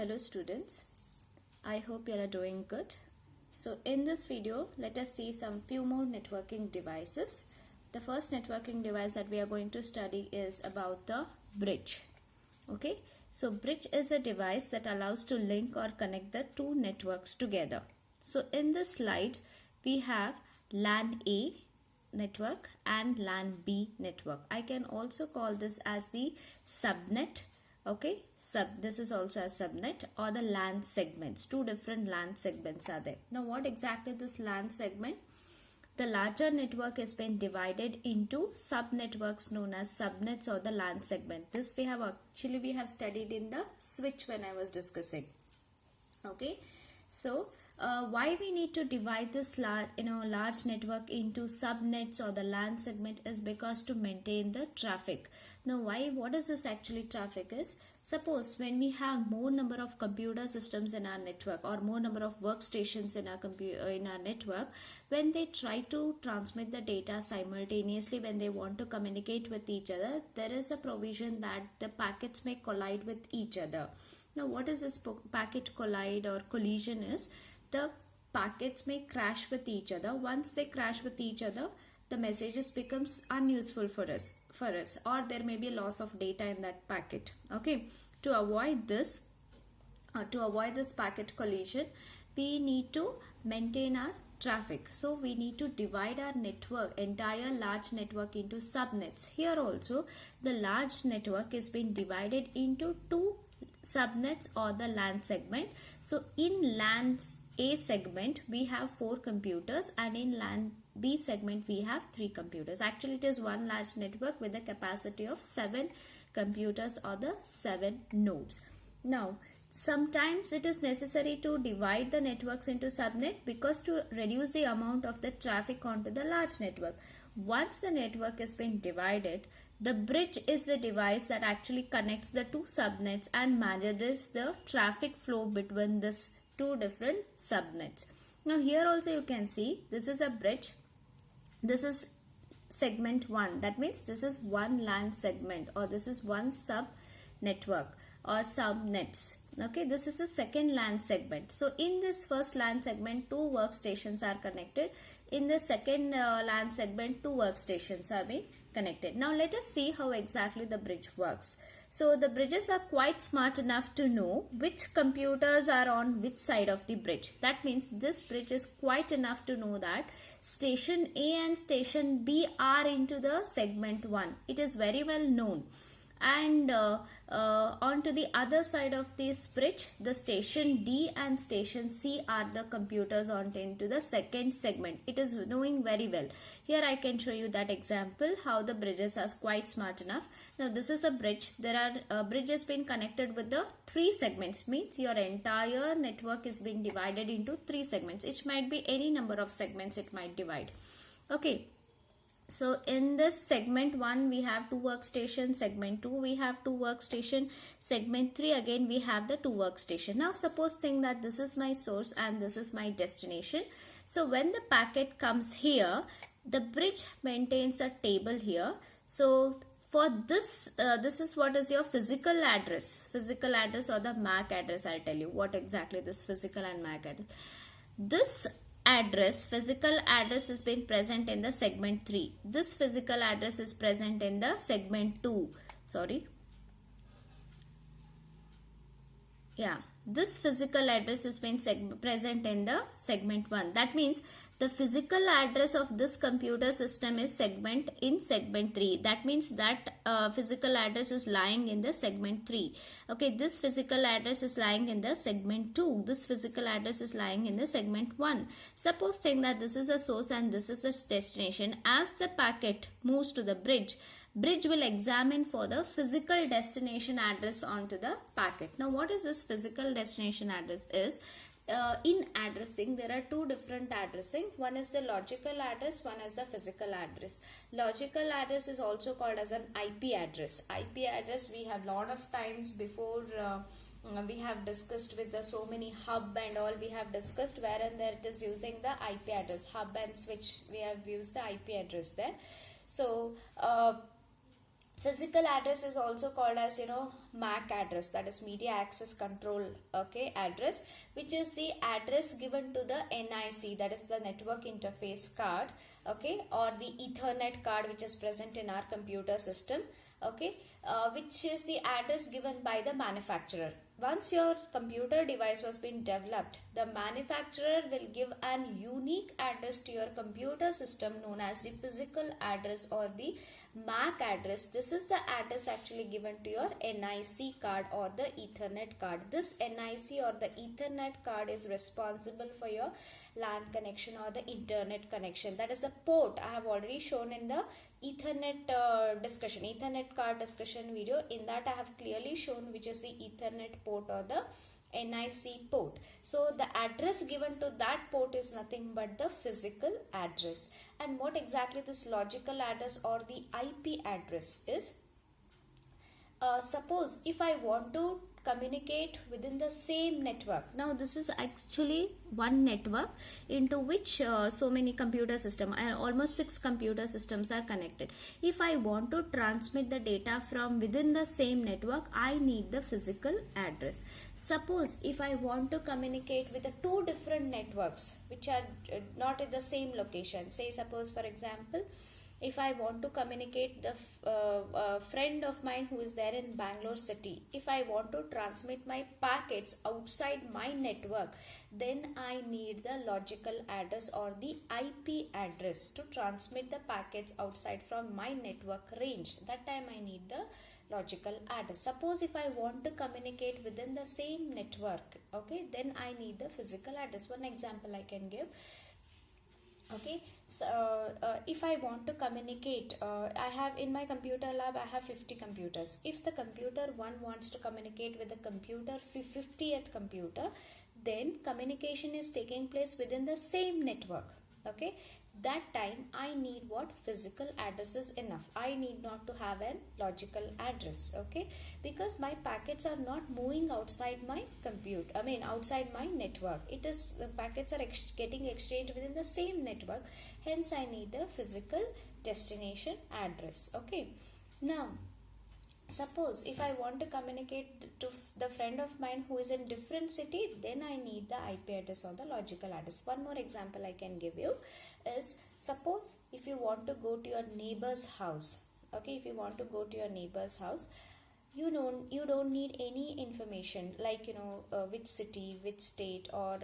Hello students, I hope you are doing good. So in this video, let us see some few more networking devices. The first networking device that we are going to study is about the bridge. Okay, so bridge is a device that allows to link or connect the two networks together. So in this slide, we have LAN A network and LAN B network. I can also call this as the subnet. Okay, this is also a subnet or the LAN segments. Two different LAN segments are there. Now what exactly this LAN segment? The larger network has been divided into sub-networks known as subnets or the LAN segment. This we have studied in the switch when I was discussing. Okay, so why we need to divide this large network into subnets or the LAN segment is because to maintain the traffic. Now what is this actually traffic is? Suppose when we have more number of computer systems in our network or more number of workstations in our network, when they try to transmit the data simultaneously, when they want to communicate with each other, there is a provision that the packets may collide with each other. Now what is this packet collide or collision is? The packets may crash with each other. Once they crash with each other, the messages becomes unuseful for us or there may be a loss of data in that packet. Okay, to avoid this packet collision, we need to maintain our traffic. So we need to divide our entire large network into subnets. Here also the large network is being divided into two subnets or the LAN segment. So in LAN A segment we have 4 computers and in LAN B segment we have 3 computers. Actually it is one large network with a capacity of 7 computers or the 7 nodes. Now sometimes it is necessary to divide the networks into subnet because to reduce the amount of the traffic onto the large network. Once the network has been divided, the bridge is the device that actually connects the two subnets and manages the traffic flow between these two different subnets. Now here also you can see this is a bridge. This is segment 1. That means this is one LAN segment or this is one sub network or subnets. Okay, this is the second LAN segment. So in this first LAN segment, 2 workstations are connected. In the second LAN segment, 2 workstations are being connected. Now let us see how exactly the bridge works. So the bridges are quite smart enough to know which computers are on which side of the bridge. That means this bridge is quite enough to know that station A and station B are into the segment 1. It is very well known. And onto the other side of this bridge, the station D and station C are the computers into the second segment. It is knowing very well. Here I can show you that example how the bridges are quite smart enough. Now this is a bridge. There are bridges been connected with the 3 segments. Means your entire network is being divided into 3 segments. It might be any number of segments it might divide. Okay. So in this segment 1 we have 2 workstations, segment 2 we have 2 workstation, segment 3 again we have the 2 workstation. Now suppose think that this is my source and this is my destination. So when the packet comes here, the bridge maintains a table here. So for this, this is what is your physical address or the MAC address. I'll tell you what exactly this physical and MAC address. This physical address has been present in the segment 3. This physical address is present in the segment 2. This physical address has been present in the segment 1. That means the physical address of this computer system is segment 3. That means that physical address is lying in the segment 3. Okay, this physical address is lying in the segment 2. This physical address is lying in the segment 1. Suppose think that this is a source and this is a destination. As the packet moves to the bridge will examine for the physical destination address onto the packet. Now what is this physical destination address is? In addressing there are 2 different addressing. One is the logical address, one is the physical address. Logical address is also called as an IP address. IP address we have lot of times before we have discussed with the so many hub and all we have discussed wherein there it is using the IP address. Hub and switch we have used the IP address there. So Physical address is also called as, MAC address, that is media access control, okay, address, which is the address given to the NIC, that is the network interface card, okay, or the Ethernet card which is present in our computer system, okay, which is the address given by the manufacturer. Once your computer device was being developed, the manufacturer will give an unique address to your computer system known as the physical address or the MAC address. This is the address actually given to your NIC card or the Ethernet card. This NIC or the Ethernet card is responsible for your LAN connection or the internet connection. That is the port I have already shown in the Ethernet Ethernet card discussion video. In that I have clearly shown which is the Ethernet port or the NIC port. So the address given to that port is nothing but the physical address. And what exactly this logical address or the IP address is? Suppose if I want to communicate within the same network. Now this is actually one network into which so many computer systems, almost 6 computer systems are connected. If I want to transmit the data from within the same network, I need the physical address. Suppose if I want to communicate with the 2 different networks which are not in the same location, say suppose for example, if I want to communicate the friend of mine who is there in Bangalore city, if I want to transmit my packets outside my network, then I need the logical address or the IP address to transmit the packets outside from my network range. That time I need the logical address. Suppose if I want to communicate within the same network, okay, then I need the physical address. One example I can give. Okay, so if I want to communicate, I have in my computer lab I have 50 computers. If the computer 1 wants to communicate with the computer 50th computer, then communication is taking place within the same network. Okay, that time I need what? Physical address is enough. I need not to have a logical address, okay, because my packets are not moving outside my outside my network. It is, the packets are getting exchanged within the same network, hence I need the physical destination address. Okay, now suppose if I want to communicate to the friend of mine who is in different city, then I need the IP address or the logical address. One more example I can give you is, suppose if you want to go to your neighbor's house, okay, if you want to go to your neighbor's house, you don't need any information like which city, which state, or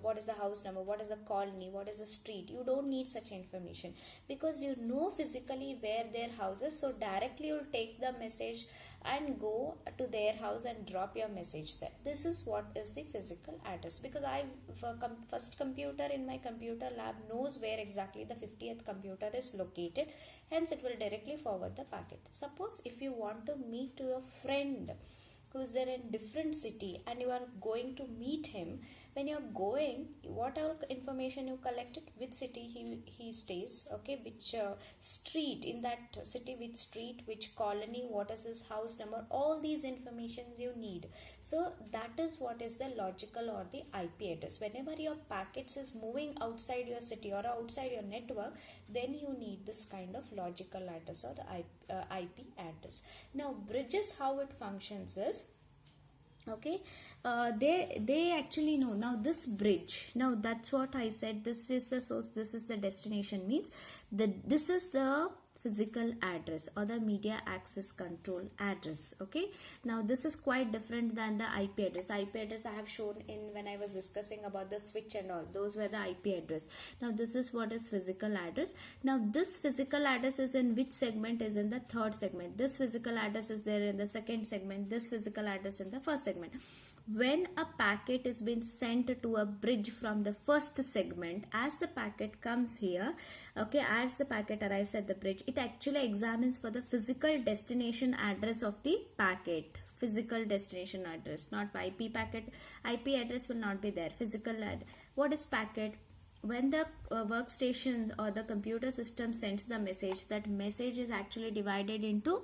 what is the house number, what is the colony, what is the street. You don't need such information because you know physically where their house is, so directly you'll take the message and go to their house and drop your message there. This is what is the physical address, because first computer in my computer lab knows where exactly the 50th computer is located, hence it will directly forward the packet. Suppose if you want to meet to your friend who is there in different city and you are going to meet him, when you're going, what all information you collected, which city he stays, okay, which street in that city, which street, which colony, what is his house number, all these informations you need. So that is what is the logical or the IP address. Whenever your packets is moving outside your city or outside your network, then you need this kind of logical address or the IP address. Now bridges, how it functions is, okay, they actually know. Now this bridge, now that's what I said, this is the source, this is the destination, means this is the physical address or the media access control address. Okay, now this is quite different than the IP address. IP address I have shown in when I was discussing about the switch and all, those were the IP address. Now this is what is physical address. Now this physical address is in which segment? Is in the 3rd segment. This physical address is there in the 2nd segment. This physical address in the 1st segment. When a packet is being sent to a bridge from the 1st segment, as the packet comes here, okay, as the packet arrives at the bridge, it actually examines for the physical destination address of the packet. Physical destination address, not IP packet. IP address will not be there. Physical what is packet? When the workstation or the computer system sends the message, that message is actually divided into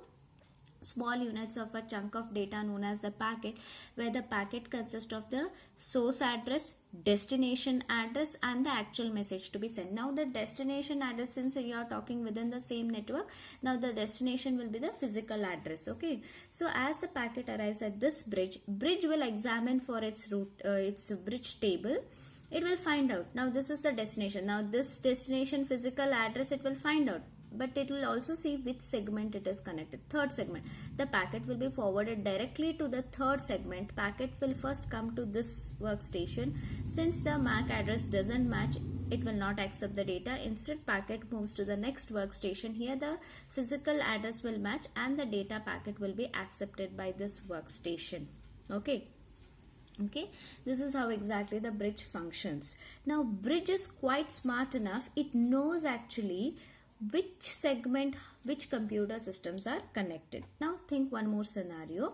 small units of a chunk of data known as the packet, where the packet consists of the source address, destination address, and the actual message to be sent. Now the destination address, since you are talking within the same network, now the destination will be the physical address. Okay, so as the packet arrives at this bridge will examine for its route, its bridge table. It will find out, now this is the destination, now this destination physical address it will find out, but it will also see which segment it is connected. Third segment, the packet will be forwarded directly to the third segment. Packet will first come to this workstation. Since the MAC address doesn't match, it will not accept the data. Instead, packet moves to the next workstation. Here the physical address will match and the data packet will be accepted by this workstation. Okay, this is how exactly the bridge functions. Now bridge is quite smart enough, it knows actually which segment, which computer systems are connected. Now think one more scenario.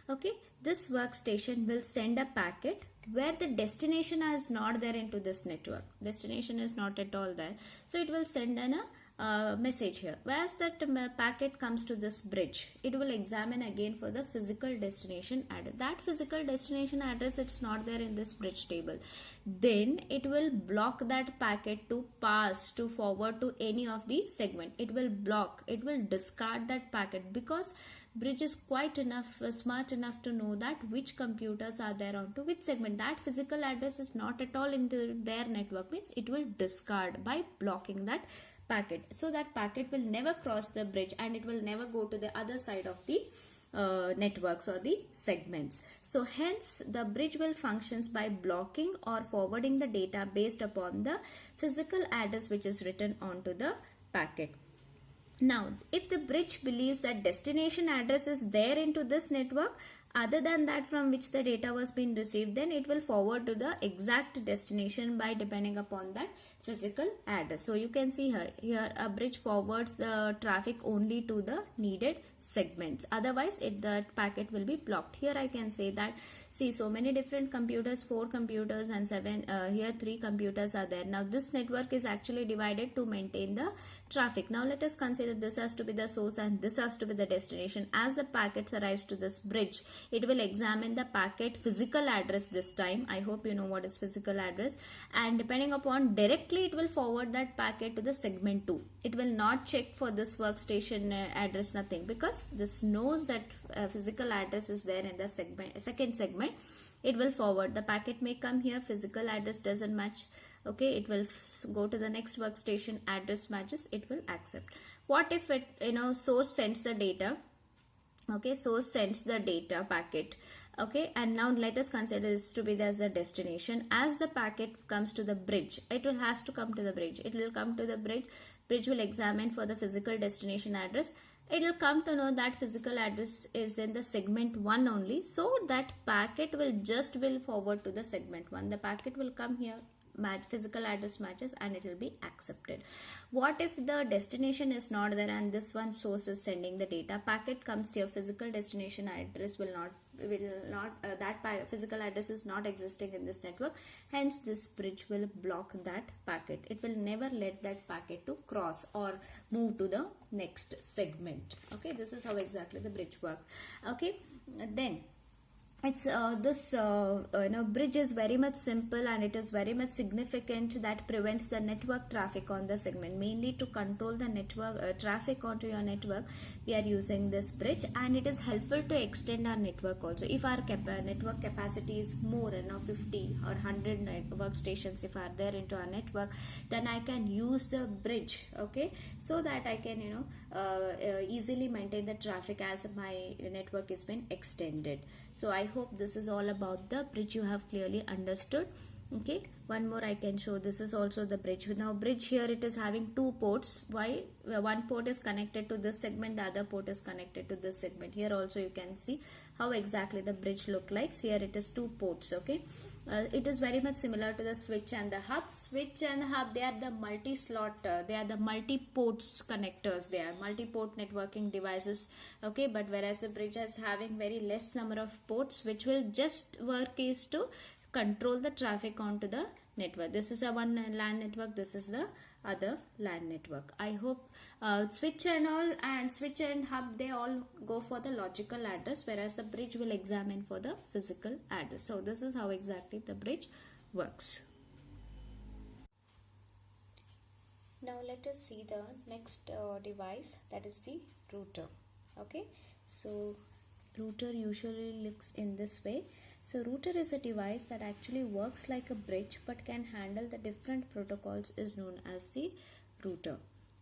Okay, this workstation will send a packet where the destination is not there into this network. Destination is not at all there. So it will send a message here. Whereas that packet comes to this bridge, it will examine again for the physical destination address. That physical destination address, it's not there in this bridge table. Then it will block that packet to pass, to forward to any of the segment. It will block, it will discard that packet, because bridge is quite enough smart enough to know that which computers are there onto which segment. That physical address is not at all into their network, means it will discard by blocking that packet. So that packet will never cross the bridge and it will never go to the other side of the networks or the segments. So hence the bridge will functions by blocking or forwarding the data based upon the physical address which is written onto the packet. Now if the bridge believes that destination address is there into this network other than that from which the data was being received, then it will forward to the exact destination by depending upon that physical address. So you can see here a bridge forwards the traffic only to the needed segments, otherwise that packet will be blocked. Here I can say that, see, so many different computers, 4 computers and 7 here 3 computers are there. Now this network is actually divided to maintain the traffic. Now let us consider this has to be the source and this has to be the destination. As the packets arrives to this bridge, it will examine the packet physical address this time. I hope you know what is physical address, and depending upon directly it will forward that packet to the segment 2. It will not check for this workstation address, nothing, because this knows that physical address is there in the second segment. It will forward the packet, may come here, physical address doesn't match. Okay, it will go to the next workstation, address matches, it will accept. What if it, source sends the data? Okay, source sends the data packet. Okay, and now let us consider this to be as the destination. As the packet comes to the bridge, has to come to the bridge. It will come to the bridge. Bridge will examine for the physical destination address. It will come to know that physical address is in the segment 1 only. So that packet will forward to the segment 1. The packet will come here, physical address matches, and it will be accepted. What if the destination is not there and this one source is sending the data? Packet comes here, physical destination address physical address is not existing in this network. Hence this bridge will block that packet. It will never let that packet to cross or move to the next segment. Okay, this is how exactly the bridge works. Okay, then it's this bridge is very much simple and it is very much significant that prevents the network traffic on the segment. Mainly to control the network traffic onto your network, we are using this bridge, and it is helpful to extend our network also. If our network capacity is more, 50 or 100 workstations if are there into our network, then I can use the bridge, okay, so that I can easily maintain the traffic as my network is been extended. So I hope this is all about the bridge you have clearly understood. Okay, one more I can show. This is also the bridge. Now bridge here, it is having 2 ports. Why? One port is connected to this segment, the other port is connected to this segment. Here also you can see how exactly the bridge look like. Here it is 2 ports. Okay, it is very much similar to the switch and the hub. Switch and hub, they are the multi-slot, they are the multi-ports connectors, they are multi-port networking devices. Okay, but whereas the bridge is having very less number of ports, which will just work is to control the traffic onto the network. This is a one LAN network, this is the other LAN network. I hope switch and switch and hub, they all go for the logical address, whereas the bridge will examine for the physical address. So this is how exactly the bridge works. Now let us see the next device, that is the router. Okay, so router usually looks in this way. So router is a device that actually works like a bridge but can handle the different protocols, is known as the router.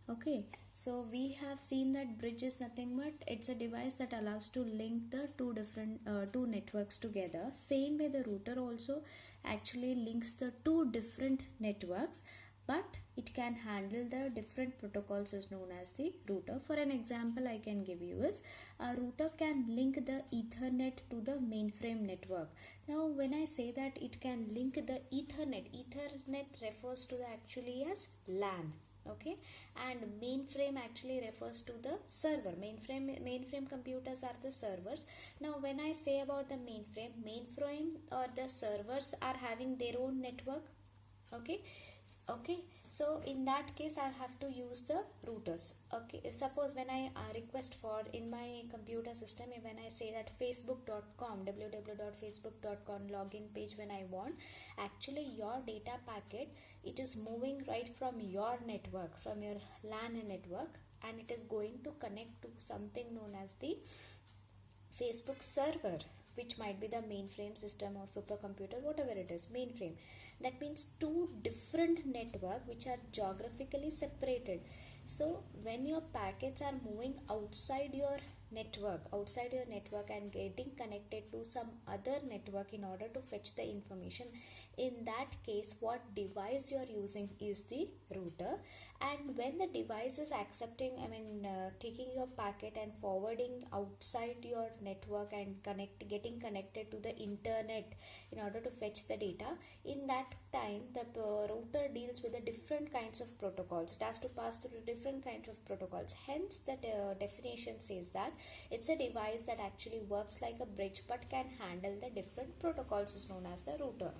Okay, so we have seen that bridge is nothing but it's a device that allows to link the two networks together. Same way the router also actually links the two different networks, but it can handle the different protocols, is known as the router. For an example I can give you is, a router can link the Ethernet to the mainframe network. Now when I say that it can link the Ethernet refers to the actually as LAN. Okay, and mainframe actually refers to the server. Mainframe computers are the servers. Now when I say about the mainframe or the servers are having their own network. Okay, so in that case I have to use the routers. Okay, suppose when I request for in my computer system, when I say that facebook.com www.facebook.com login page, when I want, actually your data packet, it is moving right from your network, from your LAN network, and it is going to connect to something known as the Facebook server, which might be the mainframe system or supercomputer, whatever it is, mainframe. That means two different network which are geographically separated. So when your packets are moving outside your network and getting connected to some other network in order to fetch the information, in that case what device you are using is the router. And when the device is accepting, taking your packet and forwarding outside your network and getting connected to the internet in order to fetch the data, in that time the router deals with the different kinds of protocols. It has to pass through different kinds of protocols. Hence the definition says that it's a device that actually works like a bridge but can handle the different protocols, is known as the router.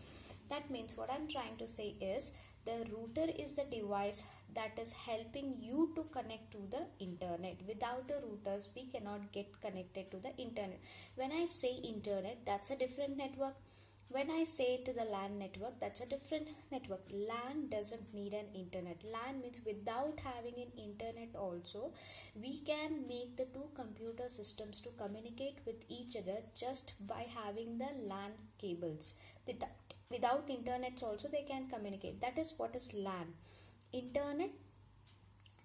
That means what I'm trying to say is, the router is the device that is helping you to connect to the internet. Without the routers we cannot get connected to the internet. When I say internet, that's a different network. When I say to the LAN network, that's a different network. LAN doesn't need an internet. LAN means without having an internet also, we can make the two computer systems to communicate with each other just by having the LAN cables. Without internet also they can communicate. That is what is LAN. Internet,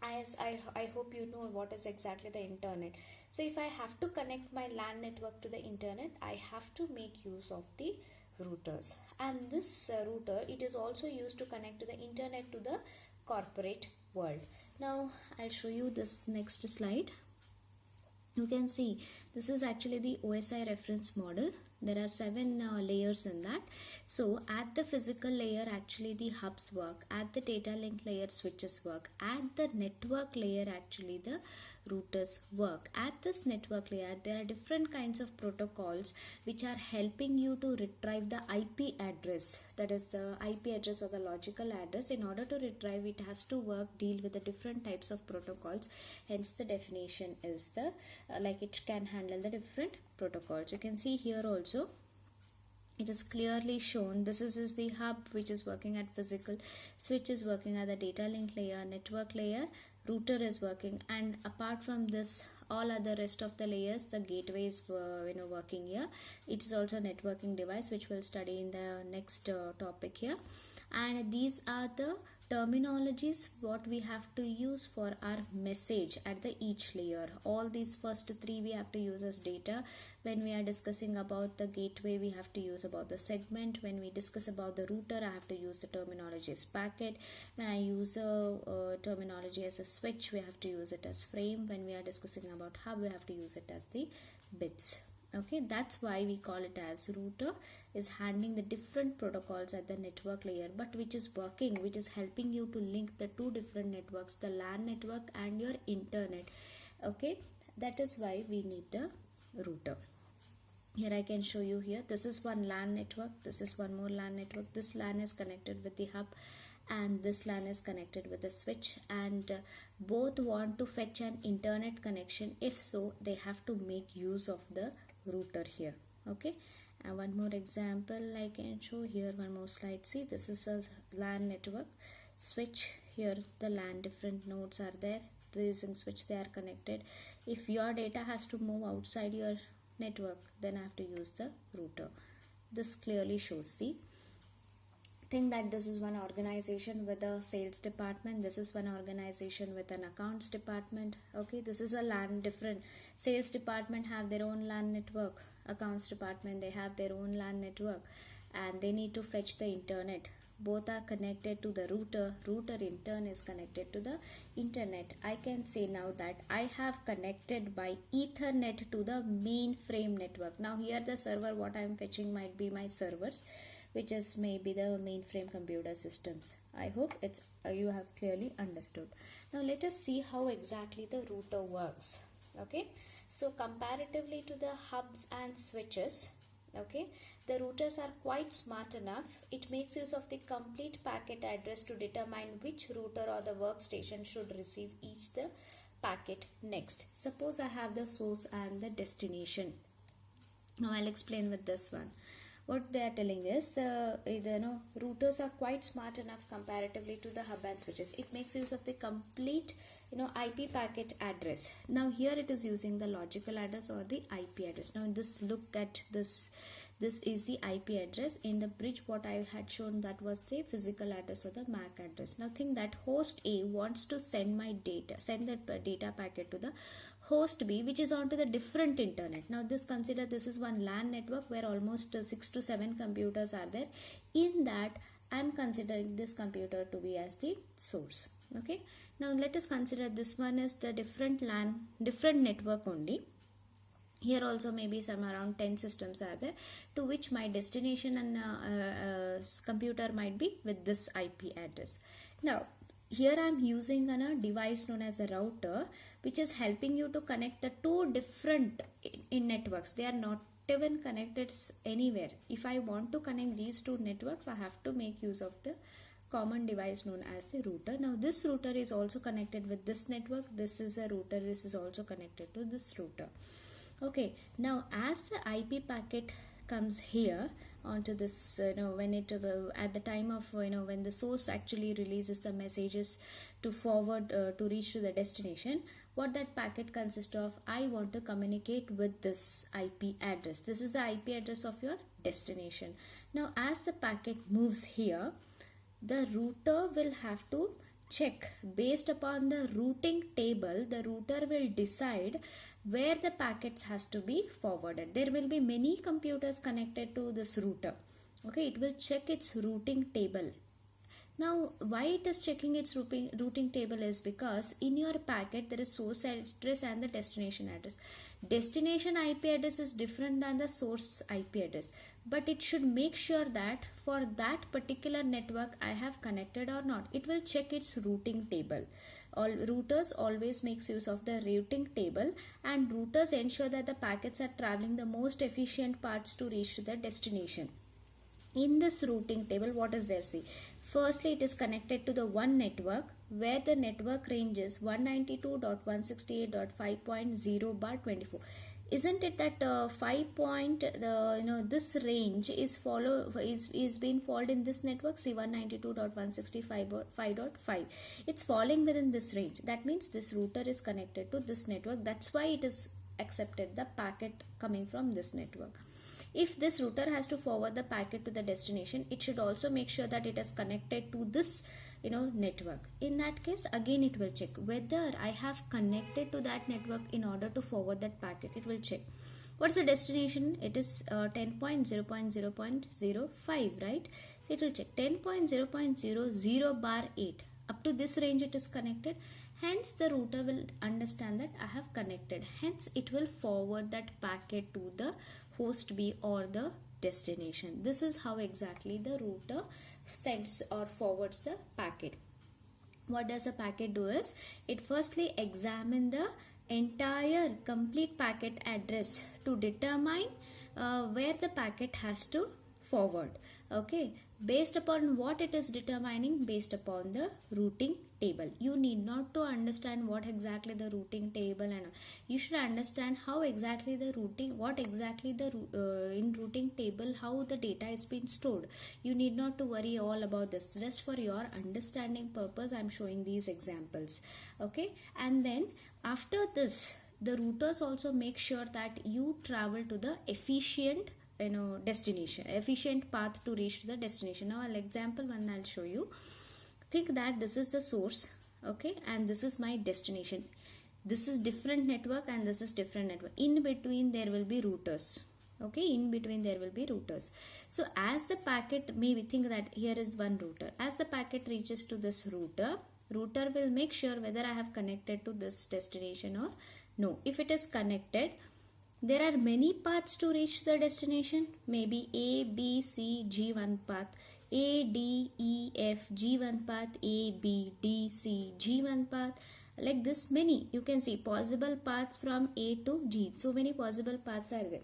as I hope you know what is exactly the internet. So if I have to connect my LAN network to the internet, I have to make use of the routers. And this router, it is also used to connect to the internet to the corporate world. Now I'll show you this next slide. You can see this is actually the OSI reference model. There are 7 layers in that. So at the physical layer actually the hubs work, at the data link layer switches work, at the network layer actually the routers work. At this network layer there are different kinds of protocols which are helping you to retrieve the IP address, that is the IP address or the logical address. In order to retrieve, it has to deal with the different types of protocols. Hence the definition is the like it can handle the different protocols. You can see here also it is clearly shown. This is the hub which is working at physical, switch is working at the data link layer, network layer, router is working, and apart from this all other rest of the layers, the gateway is working here. It is also a networking device which we'll study in the next topic here. And these are the terminologies what we have to use for our message at the each layer. All these first 3 we have to use as data. When we are discussing about the gateway, we have to use about the segment. When we discuss about the router, I have to use the terminology as packet. When I use a terminology as a switch, we have to use it as frame. When we are discussing about hub, we have to use it as the bits. Okay, that's why we call it as router, is handling the different protocols at the network layer, but which is working, which is helping you to link the two different networks, the LAN network and your internet. Okay, that is why we need the router. Here I can show you here, this is one LAN network, this is one more LAN network. This LAN is connected with the hub, and this LAN is connected with the switch, and both want to fetch an internet connection. If so, they have to make use of the router here. Okay, and one more example I can show here, one more slide. See, this is a LAN network switch. Here the LAN different nodes are there, using switch they are connected. If your data has to move outside your network, then I have to use the router. This clearly shows. See, think that this is one organization with a sales department, this is one organization with an accounts department. Okay, this is a LAN. Different sales department have their own LAN network, accounts department they have their own LAN network, and they need to fetch the internet. Both are connected to the router. Router in turn is connected to the internet. I can say now that I have connected by Ethernet to the mainframe network. Now here the server what I am fetching might be my servers, which is maybe the mainframe computer systems. I hope it's you have clearly understood. Now let us see how exactly the router works. Okay, so comparatively to the hubs and switches, okay, the routers are quite smart enough. It makes use of the complete packet address to determine which router or the workstation should receive each the packet next. Suppose I have the source and the destination. Now I'll explain with this one. What they are telling is the routers are quite smart enough comparatively to the hub and switches. It makes use of the complete IP packet address. Now here it is using the logical address or the IP address. Now this, look at this. This is the IP address. In the bridge what I had shown, that was the physical address or the MAC address. Now think that host A wants to send my data, send that data packet to the host B, which is onto the different internet. Now this, consider this is one LAN network where almost 6 to 7 computers are there. In that I am considering this computer to be as the source. Okay, now let us consider this one is the different LAN, different network only. Here also maybe some around 10 systems are there, to which my destination and computer might be with this IP address. Now here I am using a device known as a router, which is helping you to connect the two different in networks. They are not even connected anywhere. If I want to connect these two networks, I have to make use of the common device known as the router. Now this router is also connected with this network. This is a router, this is also connected to this router. Okay, now as the IP packet comes here onto this, when it at the time of when the source actually releases the messages to forward to reach to the destination, what that packet consists of, I want to communicate with this IP address. This is the IP address of your destination. Now as the packet moves here, the router will have to check based upon the routing table. The router will decide where the packets has to be forwarded. There will be many computers connected to this router. Okay, it will check its routing table. Now why it is checking its routing table is because in your packet there is source address and the destination address. Destination IP address is different than the source IP address, but it should make sure that for that particular network I have connected or not. It will check its routing table. All routers always makes use of the routing table, and routers ensure that the packets are traveling the most efficient paths to reach to the destination. In this routing table, what is there? See, firstly it is connected to the one network where the network range is 192.168.5.0/24. Isn't it that this range is being followed in this network? See, 192.165.5.5. It's falling within this range. That means this router is connected to this network. That's why it is accepted the packet coming from this network. If this router has to forward the packet to the destination, it should also make sure that it is connected to this network. In that case, again it will check whether I have connected to that network in order to forward that packet. It will check. What's the destination? It is 10.0.0.05, right? So it will check 10.0.00/8. Up to this range it is connected. Hence the router will understand that I have connected. Hence it will forward that packet to the host B or the destination. This is how exactly the router sends or forwards the packet. What does the packet do is, it firstly examine the entire complete packet address to determine where the packet has to forward. Okay, based upon what it is determining? Based upon the routing table. You need not to understand what exactly the routing table, and you should understand how exactly the routing, what exactly the in routing table, how the data is being stored. You need not to worry all about this. Just for your understanding purpose, I am showing these examples. Okay, and then after this, the routers also make sure that you travel to the efficient destination, efficient path to reach the destination. Now I'll example one, I'll show you. Think that this is the source, okay, and this is my destination. This is different network and this is different network. In between there will be routers. Okay, in between there will be routers. So as the packet, maybe think that here is one router. As the packet reaches to this router will make sure whether I have connected to this destination or no. If it is connected, there are many paths to reach the destination. Maybe A, B, C, G one path. A, D, E, F, G one path. A, B, D, C, G one path. Like this many. You can see possible paths from A to G. So many possible paths are there.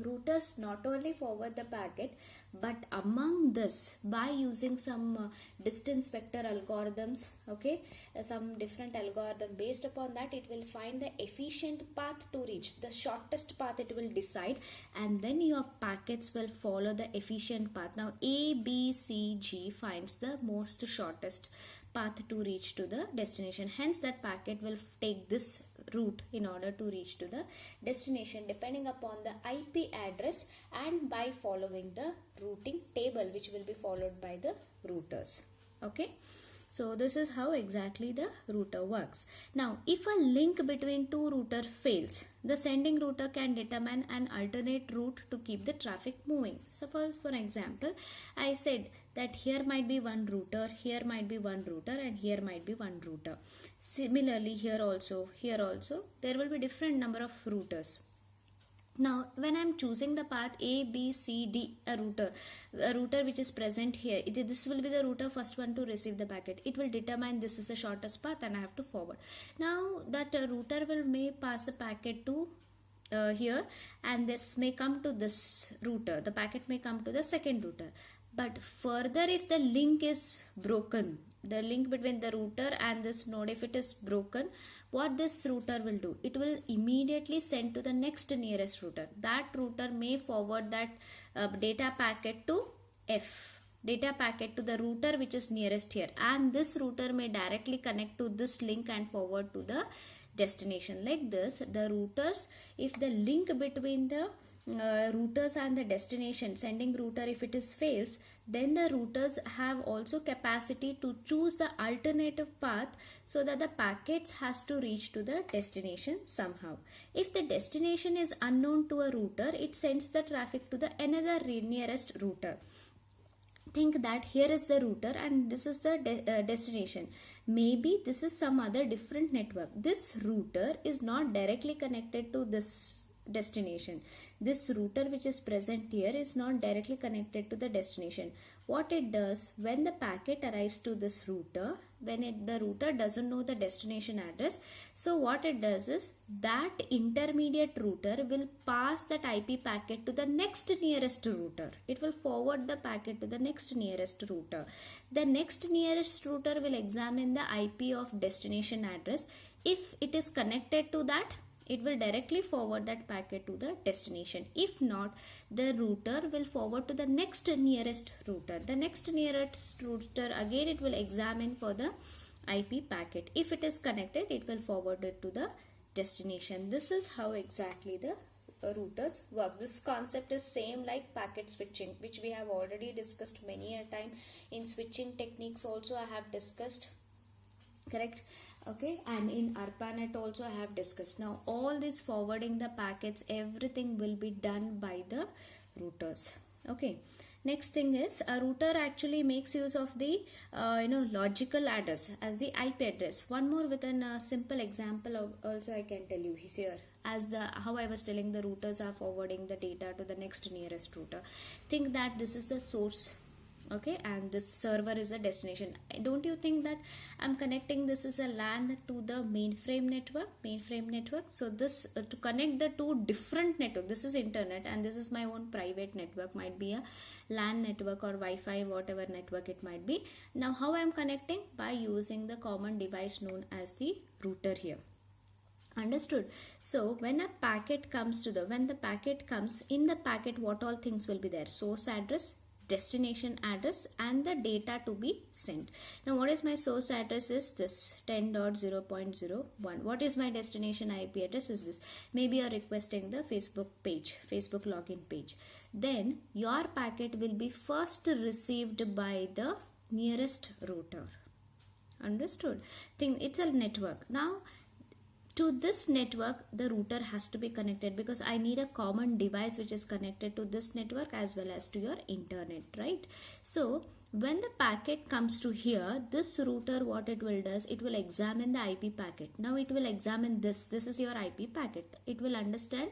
Routers not only forward the packet, but among this, by using some distance vector algorithms, okay, some different algorithm, based upon that it will find the efficient path to reach, the shortest path it will decide, and then your packets will follow the efficient path. Now A, B, C, G finds the most shortest path to reach to the destination. Hence that packet will take this route in order to reach to the destination depending upon the IP address and by following the routing table which will be followed by the routers. Okay. So this is how exactly the router works. Now if a link between two routers fails, the sending router can determine an alternate route to keep the traffic moving. Suppose for example, I said that here might be one router, here might be one router, and here might be one router. Similarly here also, there will be different number of routers. Now when I am choosing the path A, B, C, D, a router which is present here, this will be the router first one to receive the packet. It will determine this is the shortest path and I have to forward. Now that router may pass the packet to here, and this may come to this router. The packet may come to the second router. But further, if the link is broken, the link between the router and this node, if it is broken, what this router will do? It will immediately send to the next nearest router. That router may forward that data packet to F, data packet to the router which is nearest here, and this router may directly connect to this link and forward to the destination. Like this, the routers, if the link between the routers and the destination, sending router, if it is fails, then the routers have also capacity to choose the alternative path so that the packets has to reach to the destination somehow. If the destination is unknown to a router, it sends the traffic to the another nearest router. Think that here is the router and this is the destination. Maybe this is some other different network. This router is not directly connected to this destination. This router which is present here is not directly connected to the destination. What it does, when the packet arrives to this router, the router doesn't know the destination address, so what it does is that intermediate router will pass that IP packet to the next nearest router. It will forward the packet to the next nearest router. The next nearest router will examine the IP of destination address. If it is connected to that, it will directly forward that packet to the destination. If not, the router will forward to the next nearest router. The next nearest router, again it will examine for the IP packet. If it is connected, it will forward it to the destination. This is how exactly the routers work. This concept is same like packet switching, which we have already discussed many a time. In switching techniques also I have discussed, correct? Okay, and in ARPANET also I have discussed. Now all this forwarding the packets, everything will be done by the routers. Okay, next thing is a router actually makes use of the logical address as the IP address. One more with a simple example of also I can tell you here, as how I was telling the routers are forwarding the data to the next nearest router. Think that this is the source. okay, and this server is a destination. Don't you think that I'm connecting this is a LAN to the mainframe network? So this to connect the two different network, this is internet and this is my own private network, might be a LAN network or Wi-Fi, whatever network it might be. Now how I'm connecting? By using the common device known as the router here. Understood? So when a packet comes to the, when the packet comes, in the packet what all things will be there? Source address, destination address, and the data to be sent. Now what is my source address? Is this 10.0.01. What is my destination IP address? Is this. Maybe you are requesting the Facebook page, Facebook login page. Then your packet will be first received by the nearest router. Understood? Think it's a network. Now to this network the router has to be connected, because I need a common device which is connected to this network as well as to your internet, right? So when the packet comes to here, this router, what it will does, it will examine the IP packet. Now it will examine this is your IP packet. It will understand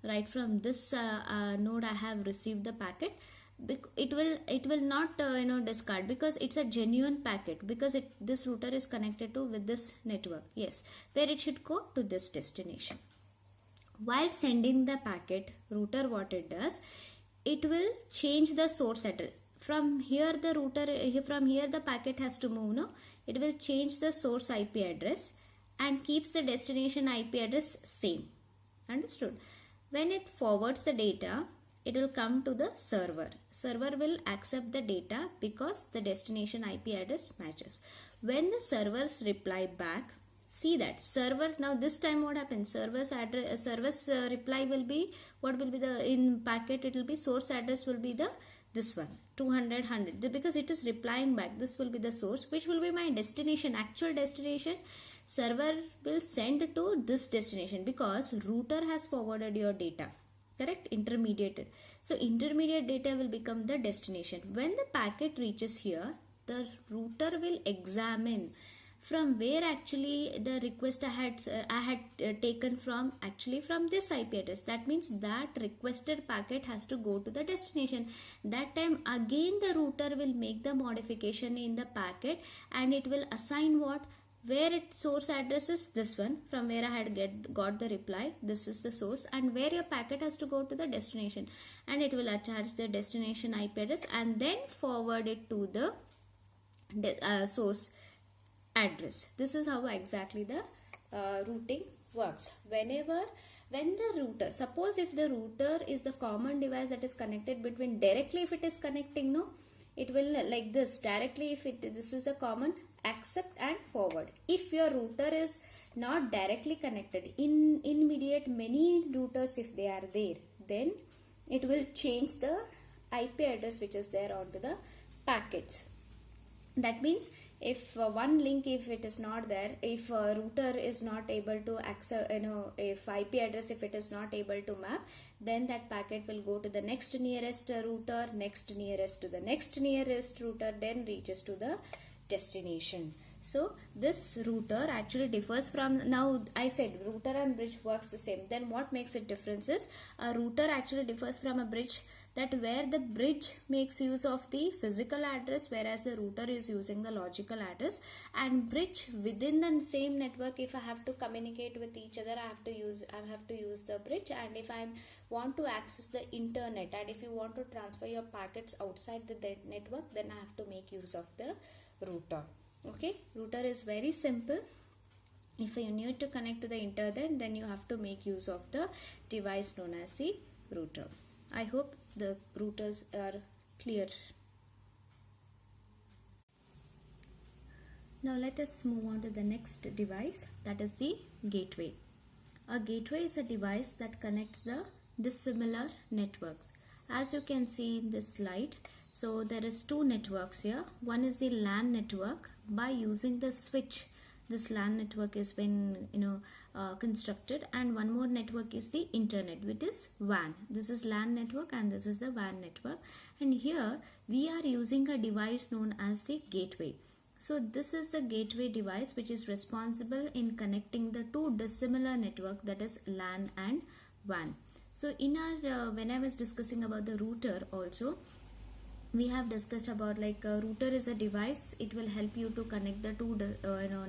right from this node I have received the packet. It will not discard, because it's a genuine packet, because this router is connected to with this network. Yes, where it should go? To this destination. While sending the packet, router what it does, it will change the source address. From here the router, from here the packet has to move, no? It will change the source IP address and keeps the destination IP address same. Understood? When it forwards the data, it will come to the server. Server will accept the data because the destination IP address matches. When the servers reply back, see that server, now this time what happens? Server's address, reply will be, what will be the, in packet it will be, source address will be the, this one, 200, 100, because it is replying back. This will be the source, which will be my destination, actual destination. Server will send to this destination because router has forwarded your data. Correct? Intermediate. So intermediate data will become the destination. When the packet reaches here, the router will examine from where actually the request I had taken from, actually from this IP address. That means that requested packet has to go to the destination. That time again the router will make the modification in the packet and it will assign what? Where its source address is this one, from where I had got the reply, this is the source, and where your packet has to go to the destination, and it will attach the destination IP address and then forward it to the source address. This is how exactly the routing works. When the router, suppose if the router is the common device that is connected between, directly if it is connecting, no, it will like this directly. If this is the common, accept and forward. If your router is not directly connected, immediate many routers if they are there, then it will change the IP address which is there onto the packets. That means if one link, if it is not there, if a router is not able to access, if IP address, if it is not able to map, then that packet will go to the next nearest router, next nearest to the next nearest router, then reaches to the destination. So this router actually differs from, now I said router and bridge works the same. Then what makes it difference is, a router actually differs from a bridge, that where the bridge makes use of the physical address, whereas the router is using the logical address. And bridge, within the same network, if I have to communicate with each other, I have to use the bridge. And if I want to access the internet, and if you want to transfer your packets outside the network, then I have to make use of the router. Okay, router is very simple. If you need to connect to the internet, then you have to make use of the device known as the router. I hope the routers are clear. Now let us move on to the next device, that is the gateway. A gateway is a device that connects the dissimilar networks. As you can see in this slide, so there is two networks here. One is the LAN network. By using the switch, this LAN network has been constructed, and one more network is the internet, which is WAN. This is LAN network and this is the WAN network, and here we are using a device known as the gateway. So this is the gateway device which is responsible in connecting the two dissimilar network, that is LAN and WAN. So in our when I was discussing about the router also, we have discussed about like router is a device. It will help you to connect the two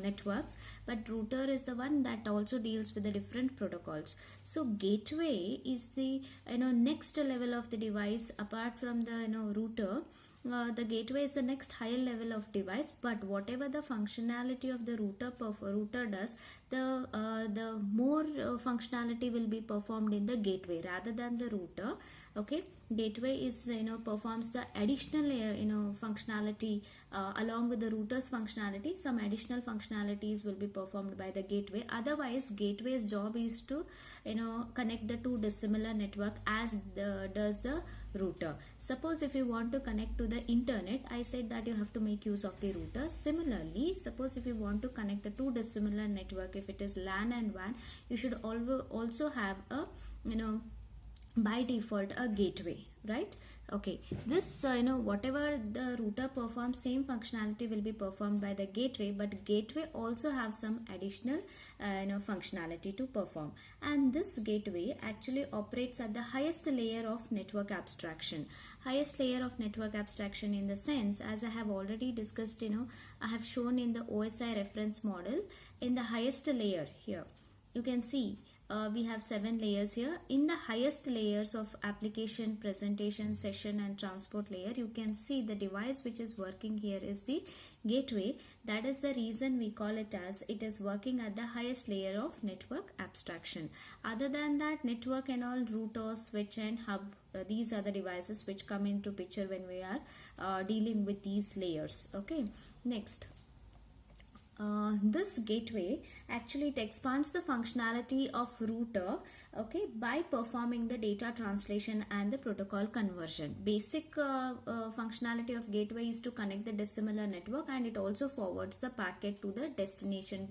networks, but router is the one that also deals with the different protocols. So gateway is the next level of the device apart from the router. The gateway is the next higher level of device, but whatever the functionality of the router does, the more functionality will be performed in the gateway rather than the router. Okay, gateway is performs the additional functionality along with the router's functionality. Some additional functionalities will be performed by the gateway. Otherwise, gateway's job is to connect the two dissimilar network as does the router. Suppose if you want to connect to the internet, I said that you have to make use of the router. Similarly, suppose if you want to connect the two dissimilar network, if it is LAN and WAN, you should also have a by default a gateway, right? Okay, this whatever the router performs, same functionality will be performed by the gateway, but gateway also have some additional functionality to perform, and this gateway actually operates at the highest layer of network abstraction. Highest layer of network abstraction in the sense, as I have already discussed, I have shown in the OSI reference model. In the highest layer here you can see we have 7 layers here. In the highest layers of application, presentation, session and transport layer, you can see the device which is working here is the gateway. That is the reason we call it as it is working at the highest layer of network abstraction. Other than that, network and all, router, switch and hub, these are the devices which come into picture when we are dealing with these layers. Okay, next. This gateway actually it expands the functionality of router, okay, by performing the data translation and the protocol conversion. Basic functionality of gateway is to connect the dissimilar network, and it also forwards the packet to the destination,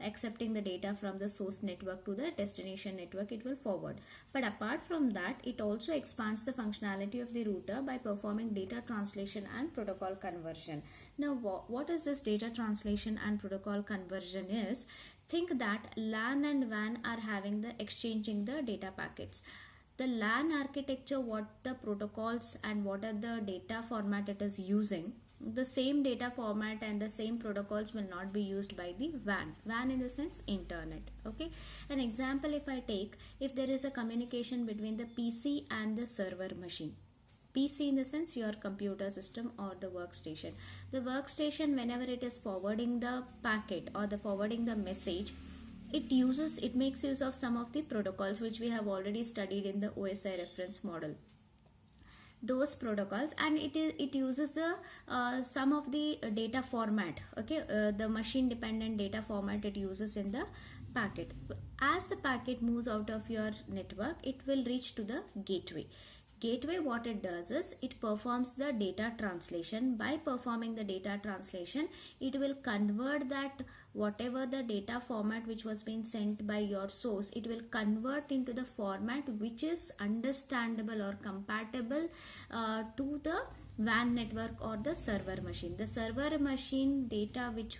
accepting the data from the source network to the destination network it will forward. But apart from that, it also expands the functionality of the router by performing data translation and protocol conversion. Now what is this data translation and protocol conversion is? Think that LAN and WAN are having the exchanging the data packets. The LAN architecture, what the protocols and what are the data format it is using, the same data format and the same protocols will not be used by the WAN. WAN in the sense internet. Okay, an example if I take, if there is a communication between the PC and the server machine. PC in the sense your computer system or the workstation. The workstation, whenever it is forwarding the packet or the forwarding the message, it makes use of some of the protocols which we have already studied in the OSI reference model. Those protocols, and it uses the some of the data format, okay, the machine dependent data format it uses in the packet. As the packet moves out of your network, it will reach to the gateway. Gateway, what it does is it performs the data translation. By performing the data translation, it will convert that whatever the data format which was being sent by your source, it will convert into the format which is understandable or compatible to the WAN network or the server machine. The server machine data which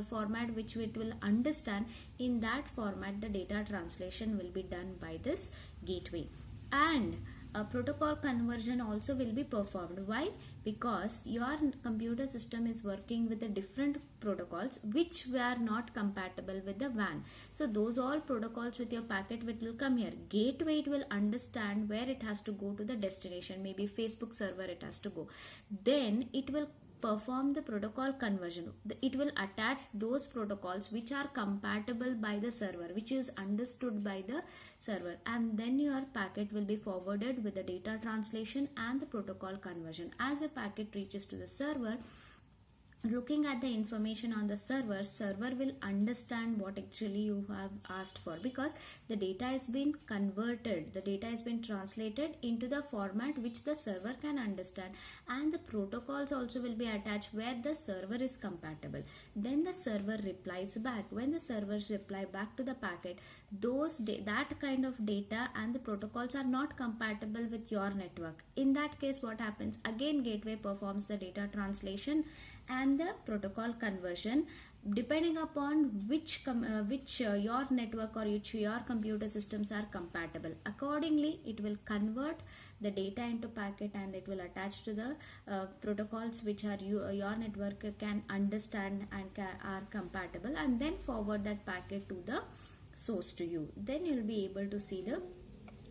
format which it will understand, in that format the data translation will be done by this gateway. And a protocol conversion also will be performed. Why? Because your computer system is working with the different protocols which were not compatible with the WAN. So those all protocols with your packet will come here. Gateway, it will understand where it has to go to the destination, maybe Facebook server it has to go. Then it will perform the protocol conversion. It will attach those protocols which are compatible by the server, which is understood by the server, and then your packet will be forwarded with the data translation and the protocol conversion. As a packet reaches to the server, looking at the information on the server will understand what actually you have asked for, because the data has been converted, the data has been translated into the format which the server can understand, and the protocols also will be attached where the server is compatible. Then the server replies back. When the servers reply back to the packet, that kind of data and the protocols are not compatible with your network. In that case, what happens? Again, gateway performs the data translation and and the protocol conversion, depending upon which your network or which your computer systems are compatible. Accordingly, it will convert the data into packet and it will attach to the protocols which are your network can understand and are compatible, and then forward that packet to the source to you. Then you will be able to see the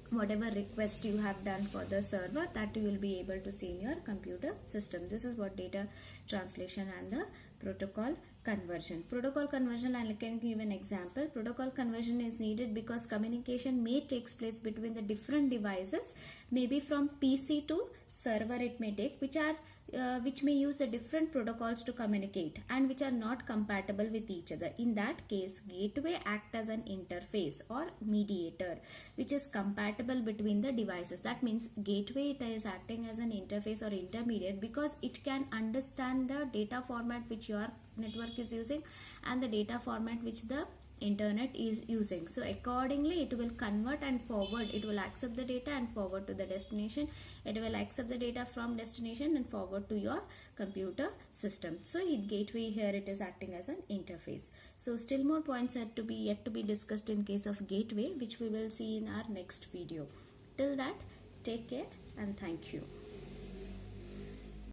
whatever request you have done for the server, that you will be able to see in your computer system. This is what data translation and the protocol conversion. Protocol conversion, I can give an example. Protocol conversion is needed because communication may takes place between the different devices, maybe from PC to server it may take, which may use the different protocols to communicate and which are not compatible with each other. In that case, gateway act as an interface or mediator which is compatible between the devices. That means gateway is acting as an interface or intermediate because it can understand the data format which your network is using and the data format which the internet is using. So accordingly it will convert and forward. It will accept the data and forward to the destination. It will accept the data from destination and forward to your computer system. So in gateway here it is acting as an interface. So still more points yet to be discussed in case of gateway, which we will see in our next video. Till that, take care and thank you.